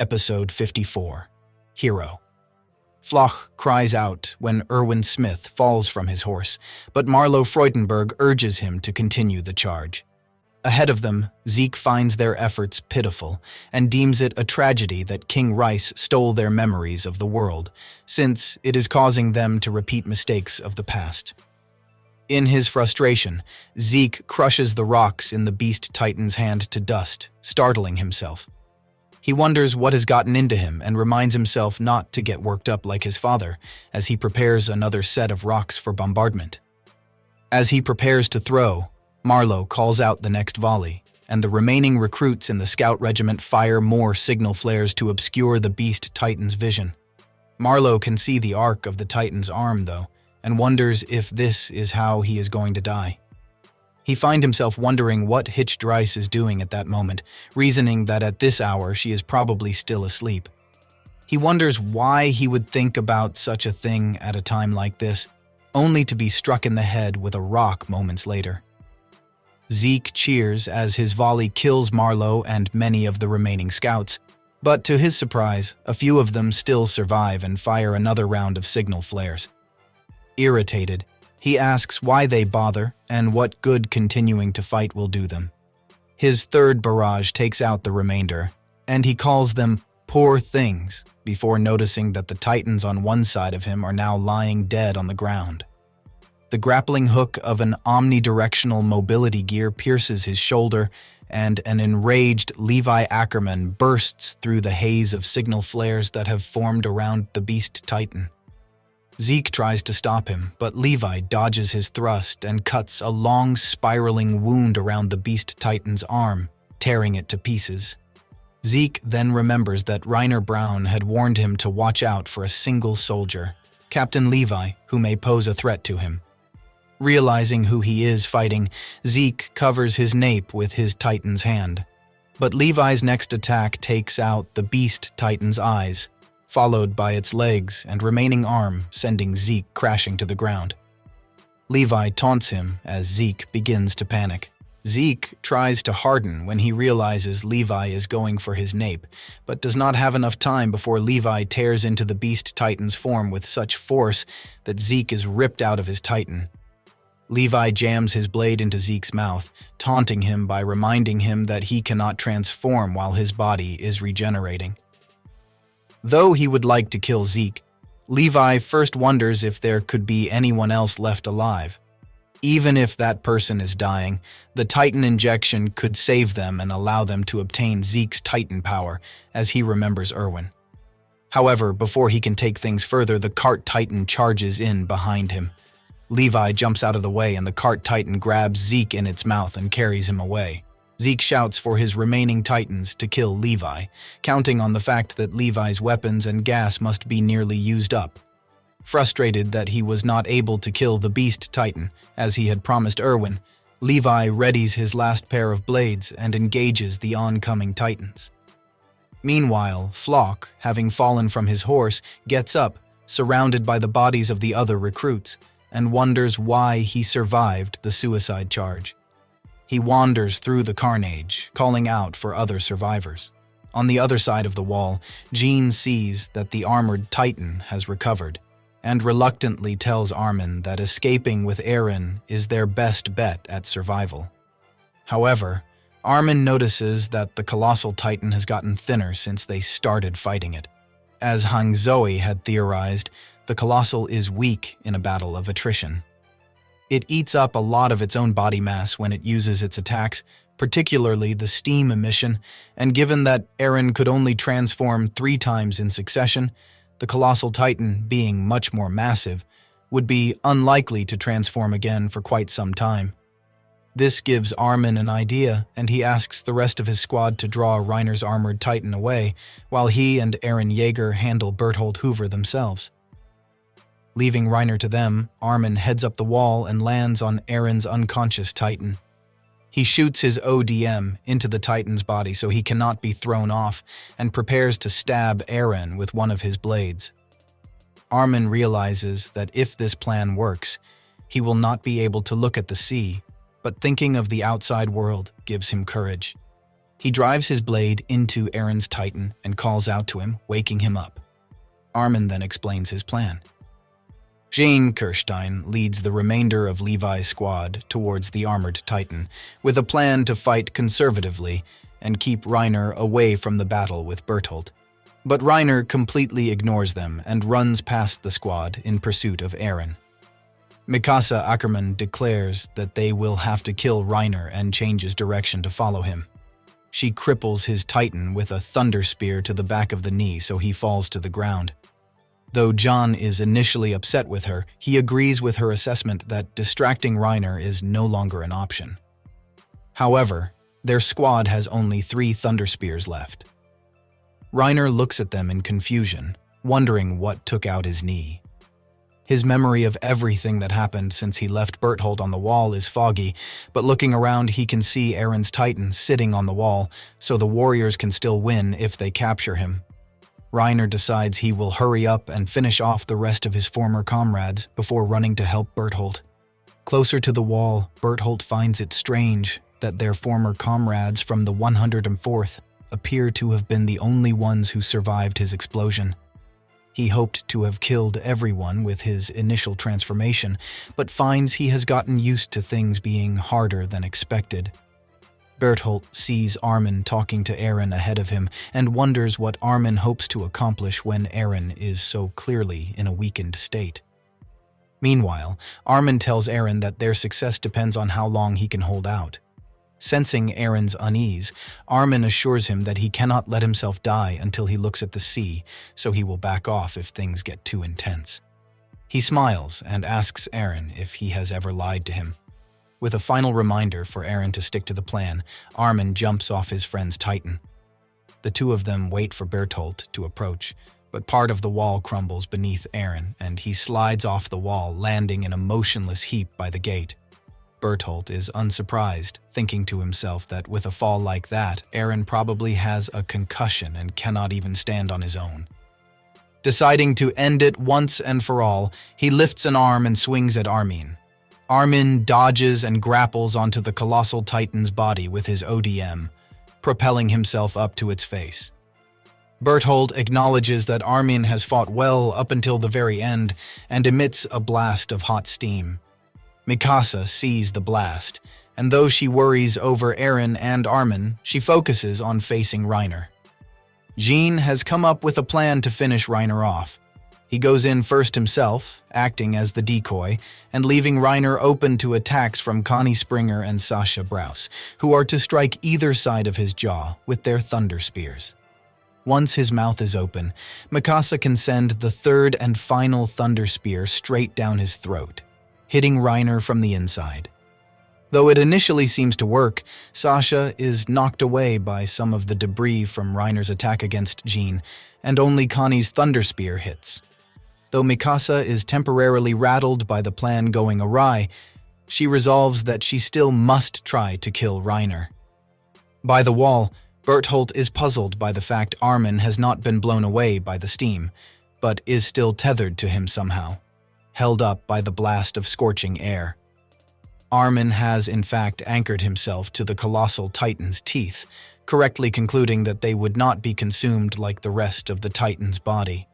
Episode 54. Hero. Floch cries out when Erwin Smith falls from his horse, but Marlo Freudenberg urges him to continue the charge. Ahead of them, Zeke finds their efforts pitiful and deems it a tragedy that King Rice stole their memories of the world, since it is causing them to repeat mistakes of the past. In his frustration, Zeke crushes the rocks in the Beast Titan's hand to dust, startling himself. He wonders what has gotten into him and reminds himself not to get worked up like his father as he prepares another set of rocks for bombardment. As he prepares to throw, Marlo calls out the next volley, and the remaining recruits in the scout regiment fire more signal flares to obscure the Beast Titan's vision. Marlo can see the arc of the Titan's arm, though, and wonders if this is how he is going to die. He finds himself wondering what Hitched Rice is doing at that moment, reasoning that at this hour she is probably still asleep. He wonders why he would think about such a thing at a time like this, only to be struck in the head with a rock moments later. Zeke cheers as his volley kills Marlo and many of the remaining scouts, but to his surprise, a few of them still survive and fire another round of signal flares. Irritated, he asks why they bother and what good continuing to fight will do them. His third barrage takes out the remainder, and he calls them poor things before noticing that the Titans on one side of him are now lying dead on the ground. The grappling hook of an omnidirectional mobility gear pierces his shoulder, and an enraged Levi Ackerman bursts through the haze of signal flares that have formed around the Beast Titan. Zeke tries to stop him, but Levi dodges his thrust and cuts a long spiraling wound around the Beast Titan's arm, tearing it to pieces. Zeke then remembers that Reiner Brown had warned him to watch out for a single soldier, Captain Levi, who may pose a threat to him. Realizing who he is fighting, Zeke covers his nape with his Titan's hand. But Levi's next attack takes out the Beast Titan's eyes, followed by its legs and remaining arm, sending Zeke crashing to the ground. Levi taunts him as Zeke begins to panic. Zeke tries to harden when he realizes Levi is going for his nape, but does not have enough time before Levi tears into the Beast Titan's form with such force that Zeke is ripped out of his Titan. Levi jams his blade into Zeke's mouth, taunting him by reminding him that he cannot transform while his body is regenerating. Though he would like to kill Zeke, Levi first wonders if there could be anyone else left alive. Even if that person is dying, the Titan injection could save them and allow them to obtain Zeke's Titan power, as he remembers Erwin. However, before he can take things further, the Cart Titan charges in behind him. Levi jumps out of the way and the Cart Titan grabs Zeke in its mouth and carries him away. Zeke shouts for his remaining Titans to kill Levi, counting on the fact that Levi's weapons and gas must be nearly used up. Frustrated that he was not able to kill the Beast Titan, as he had promised Erwin, Levi readies his last pair of blades and engages the oncoming Titans. Meanwhile, Floch, having fallen from his horse, gets up, surrounded by the bodies of the other recruits, and wonders why he survived the suicide charge. He wanders through the carnage, calling out for other survivors. On the other side of the wall, Jean sees that the armored Titan has recovered, and reluctantly tells Armin that escaping with Eren is their best bet at survival. However, Armin notices that the colossal Titan has gotten thinner since they started fighting it. As Hang Zoe had theorized, the colossal is weak in a battle of attrition. It eats up a lot of its own body mass when it uses its attacks, particularly the steam emission, and given that Eren could only transform 3 times in succession, the colossal Titan, being much more massive, would be unlikely to transform again for quite some time. This gives Armin an idea, and he asks the rest of his squad to draw Reiner's armored Titan away, while he and Eren Yeager handle Berthold Hoover themselves. Leaving Reiner to them, Armin heads up the wall and lands on Eren's unconscious Titan. He shoots his ODM into the Titan's body so he cannot be thrown off and prepares to stab Eren with one of his blades. Armin realizes that if this plan works, he will not be able to look at the sea, but thinking of the outside world gives him courage. He drives his blade into Aaron's Titan and calls out to him, waking him up. Armin then explains his plan. Jean Kirstein leads the remainder of Levi's squad towards the armored Titan, with a plan to fight conservatively and keep Reiner away from the battle with Berthold. But Reiner completely ignores them and runs past the squad in pursuit of Eren. Mikasa Ackerman declares that they will have to kill Reiner and changes direction to follow him. She cripples his Titan with a thunder spear to the back of the knee so he falls to the ground. Though John is initially upset with her, he agrees with her assessment that distracting Reiner is no longer an option. However, their squad has only 3 thunder spears left. Reiner looks at them in confusion, wondering what took out his knee. His memory of everything that happened since he left Berthold on the wall is foggy, but looking around he can see Eren's Titan sitting on the wall, so the warriors can still win if they capture him. Reiner decides he will hurry up and finish off the rest of his former comrades before running to help Berthold. Closer to the wall, Berthold finds it strange that their former comrades from the 104th appear to have been the only ones who survived his explosion. He hoped to have killed everyone with his initial transformation, but finds he has gotten used to things being harder than expected. Berthold sees Armin talking to Eren ahead of him and wonders what Armin hopes to accomplish when Eren is so clearly in a weakened state. Meanwhile, Armin tells Eren that their success depends on how long he can hold out. Sensing Eren's unease, Armin assures him that he cannot let himself die until he looks at the sea, so he will back off if things get too intense. He smiles and asks Eren if he has ever lied to him. With a final reminder for Eren to stick to the plan, Armin jumps off his friend's Titan. The two of them wait for Berthold to approach, but part of the wall crumbles beneath Eren, and he slides off the wall, landing in a motionless heap by the gate. Berthold is unsurprised, thinking to himself that with a fall like that, Eren probably has a concussion and cannot even stand on his own. Deciding to end it once and for all, he lifts an arm and swings at Armin. Armin dodges and grapples onto the colossal Titan's body with his ODM, propelling himself up to its face. Berthold acknowledges that Armin has fought well up until the very end and emits a blast of hot steam. Mikasa sees the blast, and though she worries over Eren and Armin, she focuses on facing Reiner. Jean has come up with a plan to finish Reiner off. He goes in first himself, acting as the decoy, and leaving Reiner open to attacks from Connie Springer and Sasha Brous, who are to strike either side of his jaw with their thunder spears. Once his mouth is open, Mikasa can send the third and final thunder spear straight down his throat, hitting Reiner from the inside. Though it initially seems to work, Sasha is knocked away by some of the debris from Reiner's attack against Jean, and only Connie's thunder spear hits. Though Mikasa is temporarily rattled by the plan going awry, she resolves that she still must try to kill Reiner. By the wall, Berthold is puzzled by the fact Armin has not been blown away by the steam, but is still tethered to him somehow, held up by the blast of scorching air. Armin has in fact anchored himself to the colossal Titan's teeth, correctly concluding that they would not be consumed like the rest of the Titan's body.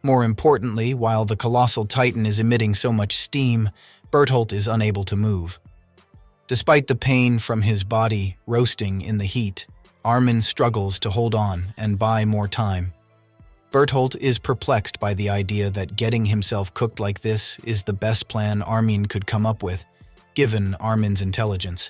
More importantly, while the colossal Titan is emitting so much steam, Berthold is unable to move. Despite the pain from his body roasting in the heat, Armin struggles to hold on and buy more time. Berthold is perplexed by the idea that getting himself cooked like this is the best plan Armin could come up with, given Armin's intelligence.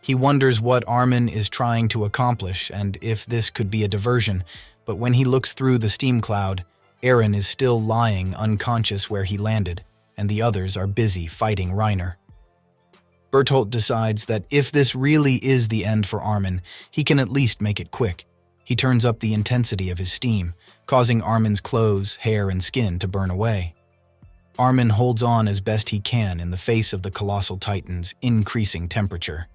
He wonders what Armin is trying to accomplish and if this could be a diversion, but when he looks through the steam cloud, Eren is still lying unconscious where he landed, and the others are busy fighting Reiner. Berthold decides that if this really is the end for Armin, he can at least make it quick. He turns up the intensity of his steam, causing Armin's clothes, hair, and skin to burn away. Armin holds on as best he can in the face of the colossal Titan's increasing temperature.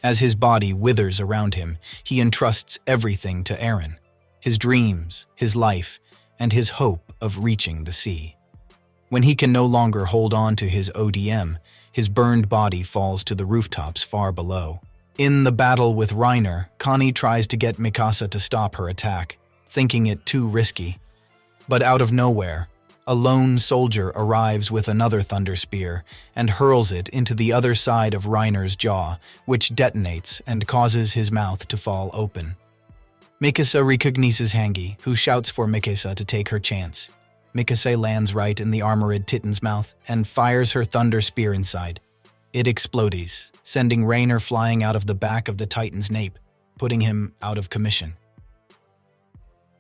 As his body withers around him, he entrusts everything to Eren: his dreams, his life, and his hope of reaching the sea. When he can no longer hold on to his ODM, his burned body falls to the rooftops far below. In the battle with Reiner, Connie tries to get Mikasa to stop her attack, thinking it too risky. But out of nowhere, a lone soldier arrives with another thunder spear and hurls it into the other side of Reiner's jaw, which detonates and causes his mouth to fall open. Mikasa recognizes Hangi, who shouts for Mikasa to take her chance. Mikasa lands right in the armored Titan's mouth and fires her thunder spear inside. It explodes, sending Reiner flying out of the back of the Titan's nape, putting him out of commission.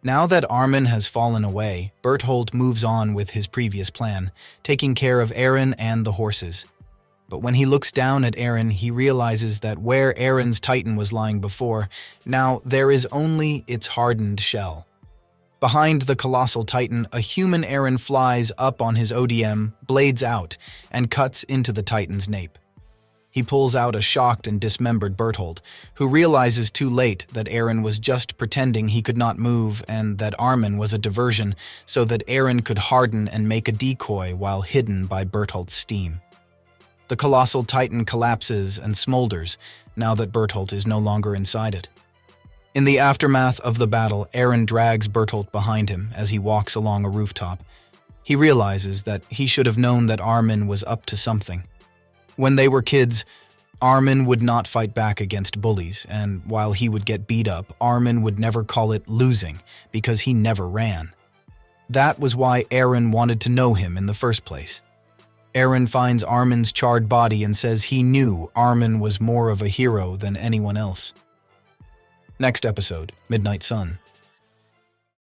Now that Armin has fallen away, Bertholdt moves on with his previous plan, taking care of Eren and the horses. But when he looks down at Eren, he realizes that where Eren's Titan was lying before, now there is only its hardened shell. Behind the colossal Titan, a human Eren flies up on his ODM, blades out, and cuts into the Titan's nape. He pulls out a shocked and dismembered Bertholdt, who realizes too late that Eren was just pretending he could not move and that Armin was a diversion so that Eren could harden and make a decoy while hidden by Bertholdt's steam. The colossal Titan collapses and smolders now that Bertholdt is no longer inside it. In the aftermath of the battle, Eren drags Bertholdt behind him as he walks along a rooftop. He realizes that he should have known that Armin was up to something. When they were kids, Armin would not fight back against bullies, and while he would get beat up, Armin would never call it losing because he never ran. That was why Eren wanted to know him in the first place. Eren finds Armin's charred body and says he knew Armin was more of a hero than anyone else. Next episode, Midnight Sun.